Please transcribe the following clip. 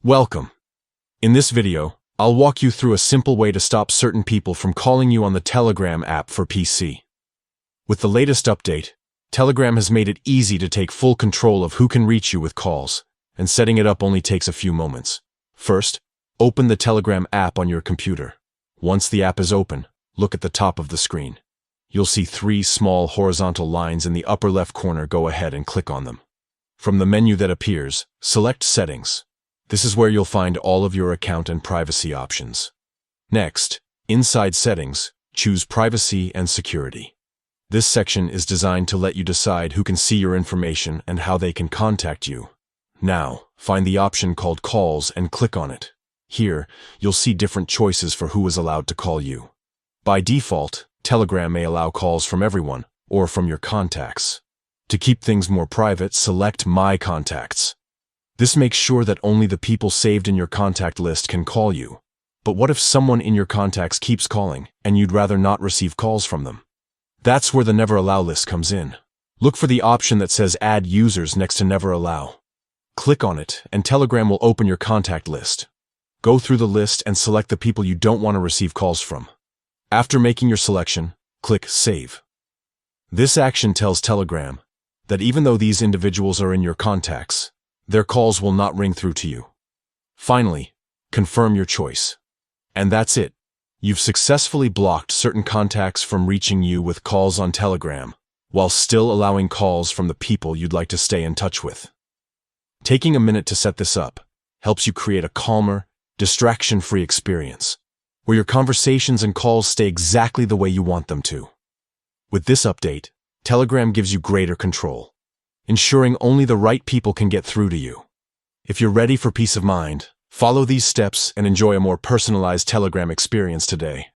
Welcome. In this video, I'll walk you through a simple way to stop certain people from calling you on the Telegram app for PC. With the latest update, Telegram has made it easy to take full control of who can reach you with calls, and setting it up only takes a few moments. First, open the Telegram app on your computer. Once the app is open, look at the top of the screen. You'll see 3 small horizontal lines in the upper left corner. Go ahead and click on them. From the menu that appears, select Settings. This is where you'll find all of your account and privacy options. Next, inside Settings, choose Privacy and Security. This section is designed to let you decide who can see your information and how they can contact you. Now, find the option called Calls and click on it. Here, you'll see different choices for who is allowed to call you. By default, Telegram may allow calls from everyone or from your contacts. To keep things more private, select My Contacts. This makes sure that only the people saved in your contact list can call you. But what if someone in your contacts keeps calling and you'd rather not receive calls from them? That's where the Never Allow list comes in. Look for the option that says Add Users next to Never Allow. Click on it and Telegram will open your contact list. Go through the list and select the people you don't want to receive calls from. After making your selection, click Save. This action tells Telegram that even though these individuals are in your contacts, their calls will not ring through to you. Finally, confirm your choice. And that's it. You've successfully blocked certain contacts from reaching you with calls on Telegram, while still allowing calls from the people you'd like to stay in touch with. Taking a minute to set this up helps you create a calmer, distraction-free experience, where your conversations and calls stay exactly the way you want them to. With this update, Telegram gives you greater control, ensuring only the right people can get through to you. If you're ready for peace of mind, follow these steps and enjoy a more personalized Telegram experience today.